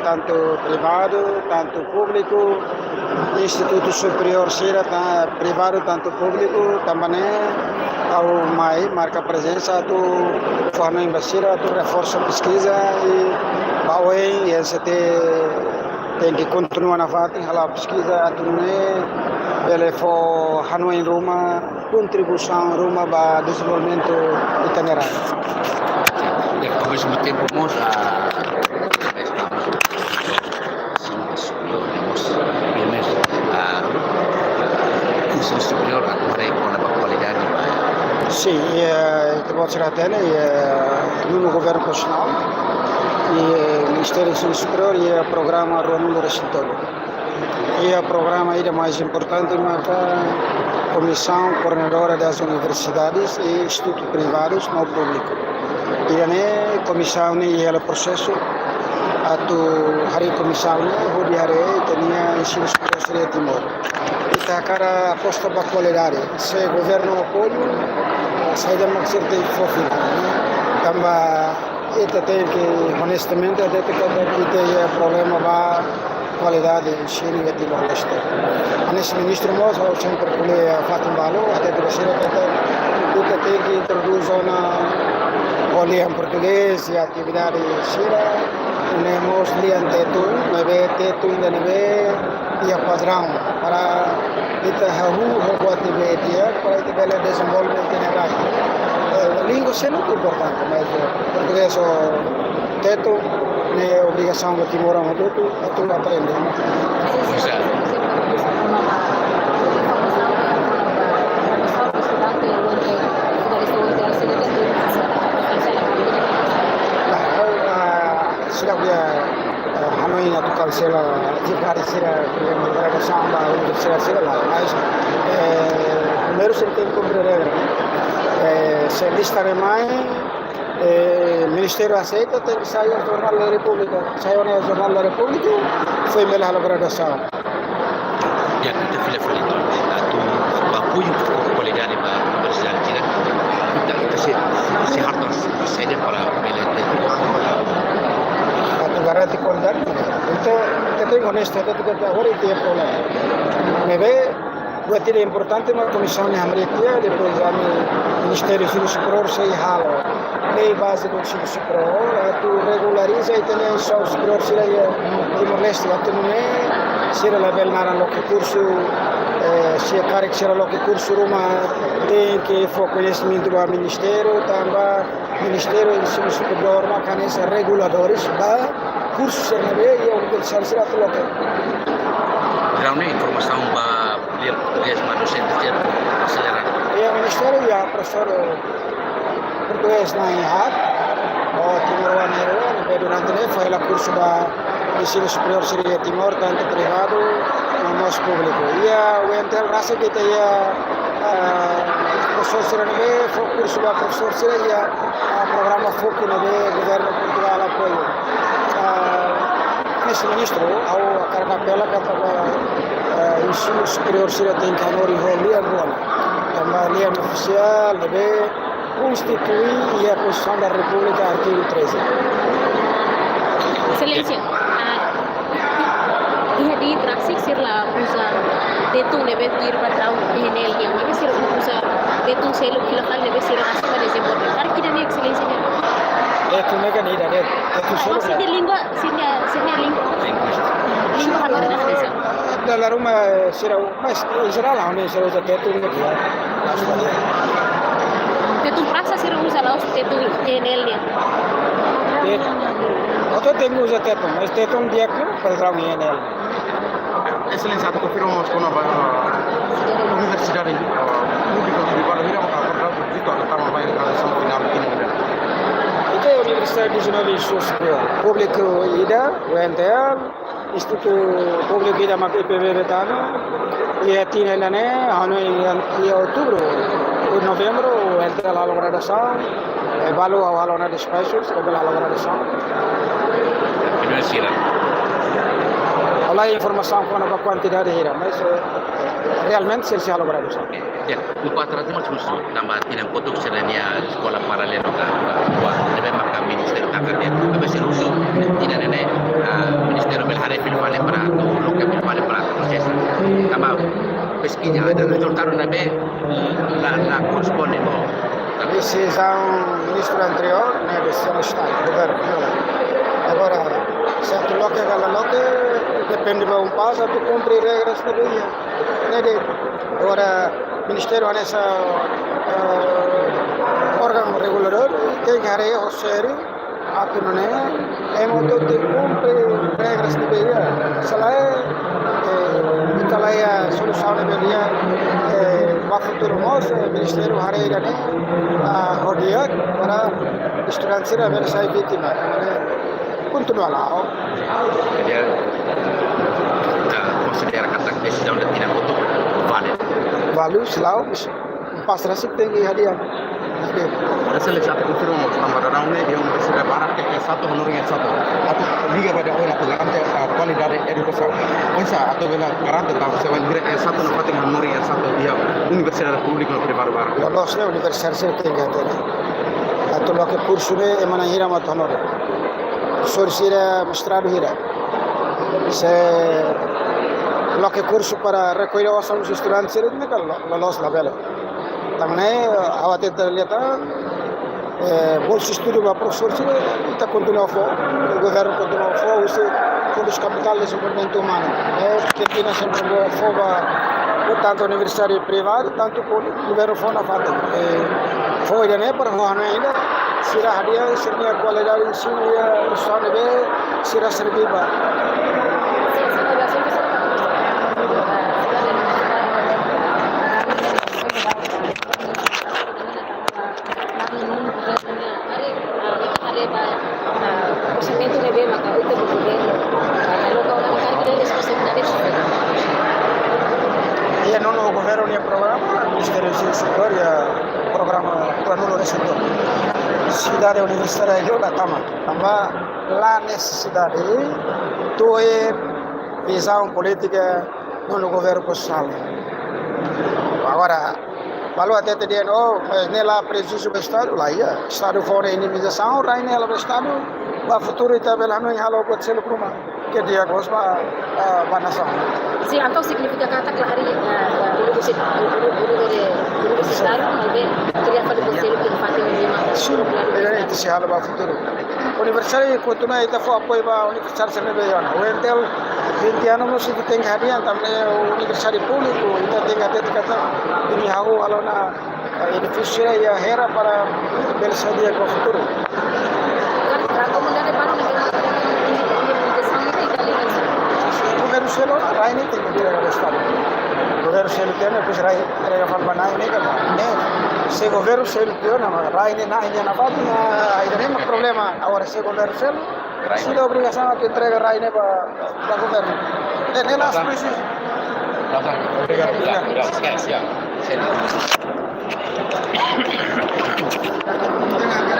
tanto privado, tanto público, instituto superior sira, privado, tanto público, também ao mais marca presença do forma embasira, do reforço a pesquisa e bauem esse tem que continuar na vata, a pesquisa a ele for Hanoi Roma, contribuição Roma para desenvolvimento itinerário. Ao mesmo tempo, nós ensino superior agora é com a qualidade. Sim, pode ser até no governo nacional e o Ministério do Ensino Superior e o programa Ronaldo Recintório. E o programa ainda mais importante é a Comissão Coordenadora das Universidades e Institutos Privados não público. E a comissão e o processo a comissão tinha ensino superior de Timor. E a cara aposta para a qualidade. Se o governo apoia, sai da maxer tem fofo. Também tem que honestamente até que tem problema para qualidade de ensino e Timor-Leste. Nesse ministro moço sempre colhe a fato malo até que você tem que introduzir na olha em português e atividade sira temos lian tetu ainda neve e a padrão para ita hahu atividade dia para ita bela desenvolvimento itinerário. Língua é muito importante, mas português o teto é obrigação de Timor a tu aprende. Hanoi na tukal sila jikari sila mereka samba universidade sila lá, mas primeiro se tem que compreender se lista de mãe Ministério aceita tem que sair no Jornal da República, saiu no Jornal da República foi melhor a graduação. Ya kita filha falando tu apoio com qualidade para a universidade kita se harus sair para garante qualidade. Então, tenho honesto, agora tem problema. Me vê, vai ter importante uma comissão de América, depois o Ministério do Ensino Superior se rala. Lei base do ensino superior, tu regulariza e tem só o superior se Timor-Leste, tu não é, se ela bel nara no que curso, se a cara que será no que curso Roma tem que for conhecimento do Ministério, também Ministério do Ensino Superior, mecanismos reguladores, para curso CNB e a Universidade será local. Realmente informação para ler português para docentes de acelerar. E o Ministério e a professora português na INHAT, o Timor-Leste, durante ele foi o curso da ensino superior seria Timor, tanto privado como nosso público. E o Intel rasa que tem professor CNB, foi o curso da professor seria o programa FOCO no governo Portugal apoio. Nesse ministro, a carga-pela que o ensino superior seria tem que envolver agora. Também a oficial deve constituir a Constituição da República, artigo 13. Excelência, di Trasik sirla usa detung lebe tir batau henel yang lebe sir usa detung selo ilakal lebe sir asma desenvolver. Para kita ni excelência. Tu nega ni dah tu solo. Masih di lingua sini lingua harus ada desa. Dalam rumah sirau, mas Israel lah ni sirau jadi tu ni dia. Detung prasa sir usa laos detung henel yang. Atau temu usa detung, mas detung dia tu program henel. Excelência, tu confirmamos com a universidade pública privada vira uma program itu akan sampai ke transição final ini. Itu Universidade Nasional de Ensino Superior, público IDA, UNTL, Instituto Público IDA mak IPB Betano, e tinha ainda né, em outubro, em novembro, UNTL a graduação, balu a aluna de specials, que bela graduação. Universidade. Olha a informação com a quantidade de mas realmente se a graduação. Ya, upah terakhir macam tu. Nama tinang kotuk serenia sekolah paralel juga. Wah, lebih makam minister takkan dia. Tapi seluruh tidak nenek minister pesquisa ada resultado na B na corresponde no Decisão do ministro anterior, né, decisão do Estado, do governo. Agora, se tu loca aquela loca, depende de um passo, tu cumpre regras da lei. Né? Agora, o Ministério nessa órgão regulador tem que haver o sério, a que não é modo de cumprir regras da lei. Se lá é a solução da lei, para o futuro nosso, o Ministério hará a rodear para estudantes a ver se vítima. Continua lá. dia considera kata decisão da tidak untuk valid. Valeu, selalu pasrah sih tinggi hadiah. Essa legislatura confirmou que a Raune é uma pessoa barata que é satu honorinha satu. Atau liga pada orang tu lantai kualidade educação. Pensa atau bela barata tahu sewan dire é satu no pating honorinha satu dia universidade pública no privado barata. Lolos le universidade sih tinggi hadiah. Atau lo que curso ne emana hira mat honor. Sorsira mestrado hira. Se lo que curso para recolher os estudantes sih ne kalau lolos la bela. Também a até lihat bolsa estudo para professor sih kita continua o governo continua usa fundos capital de desenvolvimento humano. Que tinha sempre tanto universidade privada tanto o governo fona fata. Foi né para nós ainda sira hadia sirnya qualidade ensino ya usahane be sira serviba. Ya no governo ni programa Ministério do Setor ya programa plano do setor. Cidade universitária juga tambah la necessidade tu visão política no governo postal. Agora falou até dia nela preciso do Estado lá ia Estado fora inimização rai nela do Estado para futuro está belano em halo buat selo rumah que dia gospa nação. Sim, então significa que até claro universidade mas queria fazer conselho que fatem uma Sim, itu sih hal para futuro. Universidade continua itu foi apoio para universidade sebenarnya. O entel 20 anos masih tem hadiah também universidade público itu tem até kata ini hago alona edifício ya hera para belsadia para futuro. Governo selo rai ni tem que tirar do Estado. Governo selo tem né, pois rai entrega para banai né kan. Se governo selo tem na rai ni na ainda na parte ainda nem um problema. Agora se governo selo se dá obrigação de entrega rai né para governo. Nelas precisa. Obrigado.